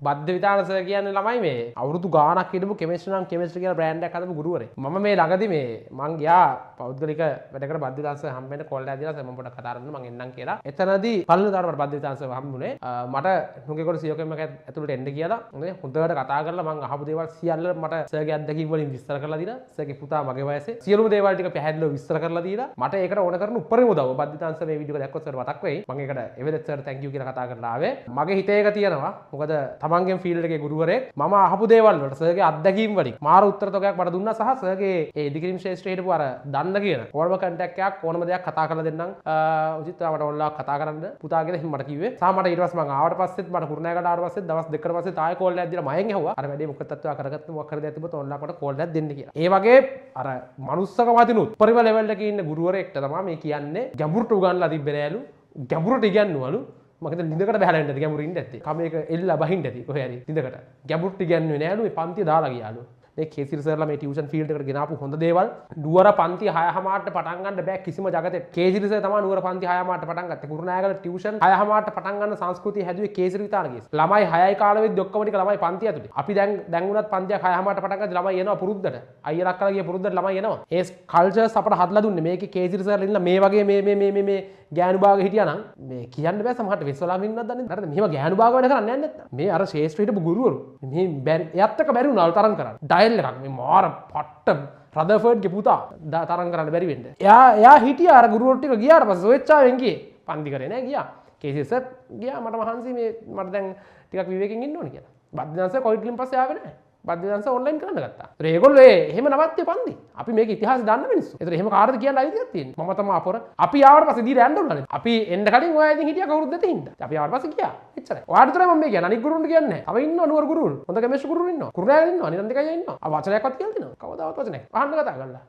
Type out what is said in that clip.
බද්ධ විතාන සර් කියන්නේ ළමයි මේ අවුරුදු ගාණක් හිටපු කෙමිස්ට්‍රි නම් කෙමිස්ට්‍රි කියලා බ්‍රෑන්ඩ් එකක් හදපු ගුරුවරයෙක්. මම මේ ළඟදී මේ මං ගියා පෞද්ගලික වැඩකට බද්ධ විතාන සර් හම්බෙන්න කෝල් එකක් දීලා සර් මම පොඩ්ඩක් කතා කරන්න මං එන්නම් කියලා. එතනදී පළවෙනි දාට මට බද්ධ විතාන සර් හම්බුනේ. මට නුගේගොඩ සියෝකෙම එකක් ඇතුළට එන්න කියලා. හොඳට කතා කරලා මං අහපු දේවල් සියල්ල මට සර්ගේ අත්දැකීම් වලින් විස්තර කරලා දීලා සර්ගේ පුතා මගේ වයසේ සියලුම දේවල් ටික පැහැදිලිව විස්තර කරලා දීලා මට ඒකට ඕන කරන උපරිම උදව්ව බද්ධ විතාන සර් මේ වීඩියෝ එක දැක්කොත් සර් මතක් වෙයි. මම ඒකට එවෙලෙත් සර් thank you කියලා කතා කරලා ආවේ. මගේ හිතේ එක තියෙනවා. මොකද තමන්ගේ ෆීල්ඩ් එකේ ගුරුවරයෙක් මම අහපු දේවල් වලට සර්ගේ අත්දැකීම් වලින් මාර උත්තර තොගයක් මට දුන්නා සහ සර්ගේ ඒ ඉදිකිරීම ශාස්ත්‍රයේ හිටපු අර දන්න කියන ඕනම කන්ටැක්ට් එකක් ඕනම දෙයක් කතා කරලා දෙන්නම් උචිතව මට ඔයාලා කතා කරන්න පුතා කියලා එහෙම මට කිව්වේ. සහ මට ඊට පස්සේ මම ආවට පස්සෙත් මට කුරුණෑගල ආවට පස්සෙත් දවස් දෙකකට පස්සේ තායි කෝල් එකක් දීලා මයෙන් ඇහුවා අර වැඩේ මොකද තත්ත්වයක් කරගත්ත මොකක් කරද ඇතිබත ඔයාලා කොට කෝල් එකක් දෙන්න කියලා. ඒ වගේ අර මනුස්සකම අතිනුත් උපරිම ලෙවල් එකේ ඉන්න ගුරුවරයෙක්ට තමයි මේ කියන්නේ ගැඹුරට උගන්ලා තිබ්බේ නෑලු ගැඹුරට ඉගන්නුවලු මකද ලිඳකට බහලා ඉන්නද ගැඹුරින් ඉන්න ඇත්තේ කමේක එල්ල බහින්න ඇති කොහේ හරි ලිඳකට ගැඹුරට ඉගන්නුවේ නෑලු මේ පන්තිය දාලා ගියාලු මේ කේසිරි සර්ලා මේ ටියුෂන් ෆීල්ඩ් එකට ගෙනාපු හොඳ දේවල් නුවර පන්ති 6:00ට පටන් ගන්න බෑ කිසිම ජගතේ කේසිරි සර් තමයි නුවර පන්ති 6:00ට පටන් ගත්තේ කුරුණෑගල ටියුෂන් 6:00ට පටන් ගන්න සංස්කෘතිය හැදුවේ කේසිරි විතාන කේස් ළමයි 6යි කාලෙ වෙද්දි ඔක්කොම ටික ළමයි පන්ති ඇතුලේ අපි දැන් උනත් පන්තියක් 6:00ට පටන් ගත්තී ළමයි එනවා පුරුද්දට අයියලා අක්කලා ගිය පුරුද්දට ළමයි එනවා ඒ කල්චර්ස් අපට හදලා දුන්නේ මේකේ කේසිරි සර්ලා ඉන්න මේ වගේ මේ ගෑනු භාග හිටියා නම් මේ කියන්න බෑ සමහරට වෙස්වලාම ඉන්නත් දන්නේ නැද්ද මෙහෙම ගෑනු භාග වැඩ කරන්නේ නැහැ නැත්තම් මේ අර ශේෂ්ත්‍ර හිටපු ගුරුවරු මේ එයත් එක්ක බැරි වුණා තරම් කරන්න ඩයල් එකක් මේ මාර පට්ට රදර්ෆර්ඩ්ගේ පුතා තරම් කරන්න බැරි වෙන්න එයා හිටියා අර ගුරුවරු ටික ගියාට පස්සේ ස්වෙච්චාවෙන් ගියේ පන්ති කරේ නෑ ගියා කේසි සර් ගියා මට මහන්සි මේ මට දැන් ටිකක් විවේකයෙන් ඉන්න ඕනේ කියලා බද්දන්ස කොවිඩ් වලින් පස්සේ ආවේ නෑ බද්දන්ස ඔන්ලයින් කරන්න ගත්තා. ඒතර ඒගොල්ලෝ එහෙම නවත්තේ පන්ති. අපි මේක ඉතිහාසය දන්න මිනිස්සු. ඒතර එහෙම කාටද කියන්න අයිතියක් තියෙන්නේ. මම තමයි අපොර. අපි ආවට පස්සේ දීලා යන්න උනානේ. අපි එන්න කලින් ඔයා ඉතින් හිටියා කවුරුත් දෙතේ හින්දා. අපි ආවට පස්සේ ගියා. එච්චරයි. ඔයාට විතරයි මම මේ කියන්නේ. අනිත් ගුරුවරුන්ට කියන්නේ නැහැ. තව ඉන්නවා නුවර ගුරුවරු. හොඳ කෙමිස්ට්‍රි ගුරුවරු ඉන්නවා. කුරුණෑගල ඉන්නවා. නිරන්තර කයියා ඉන්නවා. ආ වචනයක්වත් කියලා දෙනවා. කවදාවත් වචනයක්. අහන්න කතා කරලා.